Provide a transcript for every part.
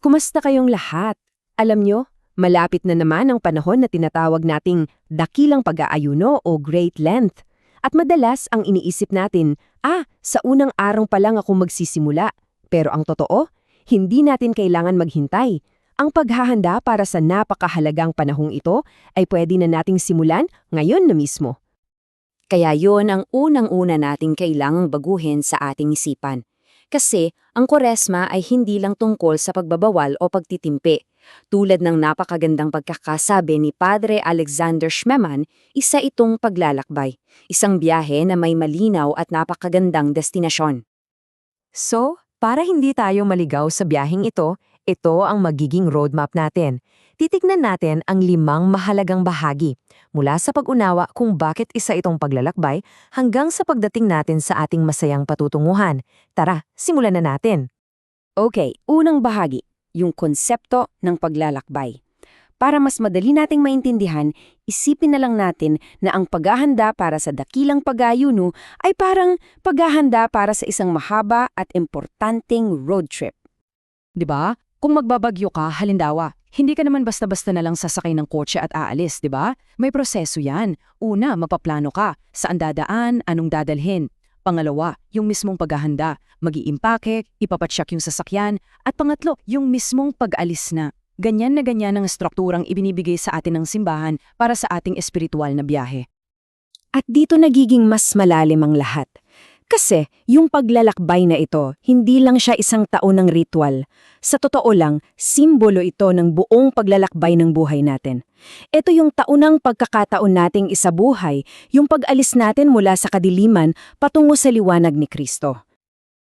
Kumusta kayong lahat? Alam nyo, malapit na naman ang panahon na tinatawag nating dakilang pag-aayuno o Great Lent. At madalas ang iniisip natin, sa unang araw pa lang ako magsisimula. Pero ang totoo, hindi natin kailangan maghintay. Ang paghahanda para sa napakahalagang panahong ito ay pwede na nating simulan ngayon na mismo. Kaya yon ang unang-una nating kailangang baguhin sa ating isipan. Kasi ang Kwaresma ay hindi lang tungkol sa pagbabawal o pagtitimpi. Tulad ng napakagandang pagkakasabi ni Padre Alexander Schmemann, isa itong paglalakbay, isang biyahe na may malinaw at napakagandang destinasyon. So, para hindi tayo maligaw sa biyaheng ito ang magiging roadmap natin. Titignan natin ang 5 mahalagang bahagi, mula sa pag-unawa kung bakit isa itong paglalakbay hanggang sa pagdating natin sa ating masayang patutunguhan. Tara, simulan na natin. Okay, unang bahagi, yung konsepto ng paglalakbay. Para mas madali nating maintindihan, isipin na lang natin na ang paghahanda para sa dakilang pag-aayuno ay parang paghahanda para sa isang mahaba at importanteng road trip. 'Di ba? Kung magbabagyo ka, halimbawa, hindi ka naman basta-basta na lang sasakay ng kotse at aalis, 'di ba? May proseso 'yan. Una, magpaplano ka. Saan dadaan, anong dadalhin. Pangalawa, yung mismong paghahanda. Mag-iimpake, ipapatsyak yung sasakyan. At pangatlo, yung mismong pag-alis na. Ganyan na ganyan ang strukturang ibinibigay sa atin ng simbahan para sa ating espiritual na biyahe. At dito nagiging mas malalim ang lahat. Kasi yung paglalakbay na ito, hindi lang siya isang taonang ritual. Sa totoo lang, simbolo ito ng buong paglalakbay ng buhay natin. Ito yung taunang pagkakataon nating isabuhay, yung pag-alis natin mula sa kadiliman patungo sa liwanag ni Kristo.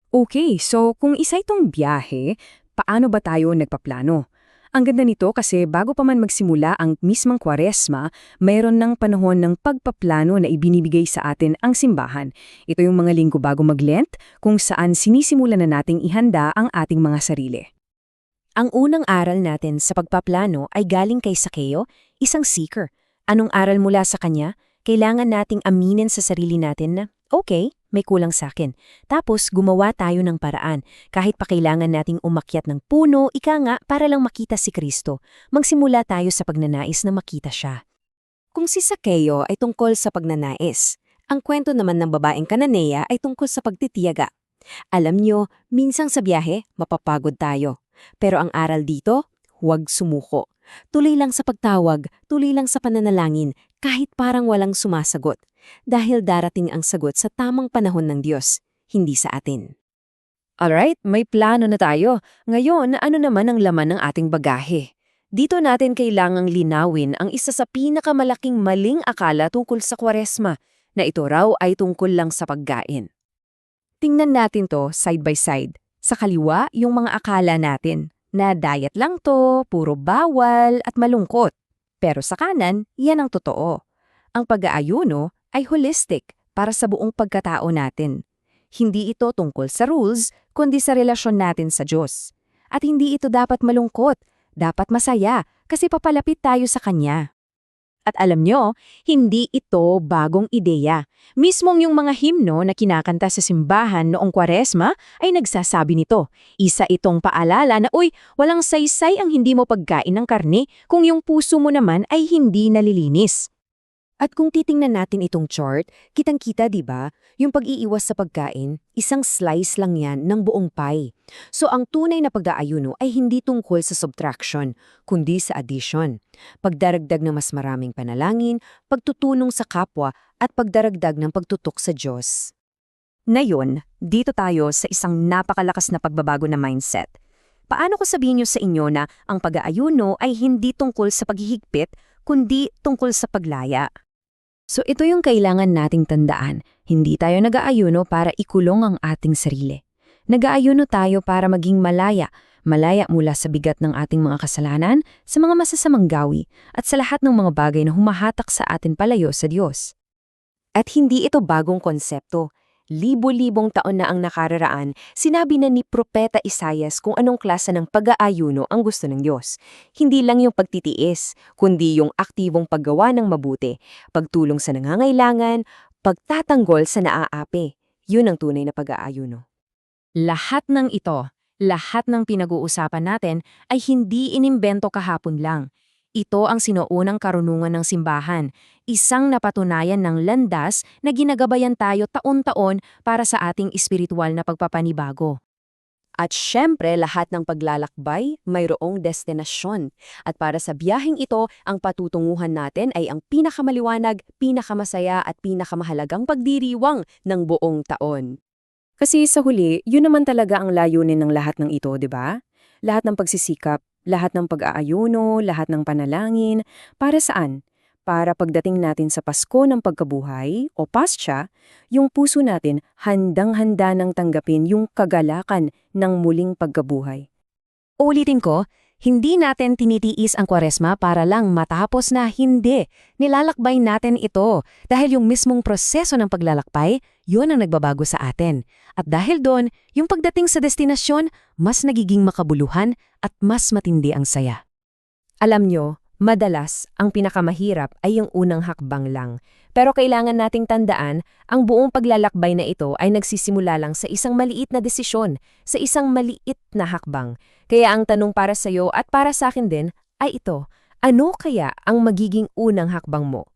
Okay, so kung isa itong biyahe, paano ba tayo nagpaplano? Ang ganda nito kasi bago pa man magsimula ang mismang Kwaresma, mayroon ng panahon ng pagpaplano na ibinibigay sa atin ang simbahan. Ito yung mga linggo bago mag-Lent, kung saan sinisimula na nating ihanda ang ating mga sarili. Ang unang aral natin sa pagpaplano ay galing kay Sakeo, isang seeker. Anong aral mula sa kanya? Kailangan nating aminin sa sarili natin na, okay, may kulang sa akin. Tapos gumawa tayo ng paraan. Kahit pa kailangan nating umakyat ng puno, ika nga, para lang makita si Kristo. Magsimula tayo sa pagnanais na makita siya. Kung si Sakeo ay tungkol sa pagnanais, ang kwento naman ng babaeng Kananea ay tungkol sa pagtitiyaga. Alam nyo, minsang sa biyahe, mapapagod tayo. Pero ang aral dito, huwag sumuko. Tuloy lang sa pagtawag, tuloy lang sa pananalangin, kahit parang walang sumasagot. Dahil darating ang sagot sa tamang panahon ng Diyos, hindi sa atin. Alright, may plano na tayo. Ngayon, ano naman ang laman ng ating bagahe? Dito natin kailangang linawin ang isa sa pinakamalaking maling akala tungkol sa Kwaresma, na ito raw ay tungkol lang sa pagkain. Tingnan natin to side by side. Sa kaliwa, yung mga akala natin, na diet lang to, puro bawal at malungkot. Pero sa kanan, yan ang totoo. Ang pag-aayuno ay holistic para sa buong pagkatao natin. Hindi ito tungkol sa rules, kundi sa relasyon natin sa Diyos. At hindi ito dapat malungkot, dapat masaya, kasi papalapit tayo sa Kanya. At alam nyo, hindi ito bagong ideya. Mismong yung mga himno na kinakanta sa simbahan noong Kwaresma ay nagsasabi nito. Isa itong paalala na, walang saysay ang hindi mo pagkain ng karne kung yung puso mo naman ay hindi nalilinis. At kung titingnan natin itong chart, kitang-kita 'di ba? Yung pag-iiwas sa pagkain, isang slice lang 'yan ng buong pie. So ang tunay na pag-aayuno ay hindi tungkol sa subtraction, kundi sa addition. Pagdaragdag ng mas maraming panalangin, pagtutulong sa kapwa, at pagdaragdag ng pagtutok sa Diyos. Ngayon, dito tayo sa isang napakalakas na pagbabago na mindset. Paano ko sabihin niyo sa inyo na ang pag-aayuno ay hindi tungkol sa paghihigpit, kundi tungkol sa paglaya? So ito yung kailangan nating tandaan. Hindi tayo nag-aayuno para ikulong ang ating sarili. Nag-aayuno tayo para maging malaya. Malaya mula sa bigat ng ating mga kasalanan, sa mga masasamang gawi, at sa lahat ng mga bagay na humahatak sa atin palayo sa Diyos. At hindi ito bagong konsepto. Libo-libong taon na ang nakararaan, sinabi na ni Propeta Isaias kung anong klase ng pag-aayuno ang gusto ng Diyos. Hindi lang yung pagtitiis, kundi yung aktibong paggawa ng mabuti, pagtulong sa nangangailangan, pagtatanggol sa naaapi. Yun ang tunay na pag-aayuno. Lahat ng ito, Lahat ng pinag-uusapan natin ay hindi inimbento kahapon lang. Ito ang sinuunang karunungan ng simbahan, isang napatunayan ng landas na ginagabayan tayo taon-taon para sa ating espiritual na pagpapanibago. At syempre, lahat ng paglalakbay mayroong destinasyon. At para sa biyaheng ito, ang patutunguhan natin ay ang pinakamaliwanag, pinakamasaya at pinakamahalagang pagdiriwang ng buong taon. Kasi sa huli, yun naman talaga ang layunin ng lahat ng ito, di ba? Lahat ng pagsisikap, lahat ng pag-aayuno, lahat ng panalangin, para saan? Para pagdating natin sa Pasko ng pagkabuhay o Pascha, yung puso natin handang-handa nang tanggapin yung kagalakan ng muling pagkabuhay. Ulitin ko, hindi natin tinitiis ang Kwaresma para lang matapos na, hindi. Nilalakbay natin ito dahil yung mismong proseso ng paglalakbay, yun ang nagbabago sa atin. At dahil doon, yung pagdating sa destinasyon, mas nagiging makabuluhan at mas matindi ang saya. Alam nyo, madalas, ang pinakamahirap ay yung unang hakbang lang. Pero kailangan nating tandaan, ang buong paglalakbay na ito ay nagsisimula lang sa isang maliit na desisyon, sa isang maliit na hakbang. Kaya ang tanong para sa'yo at para sa akin din ay ito, ano kaya ang magiging unang hakbang mo?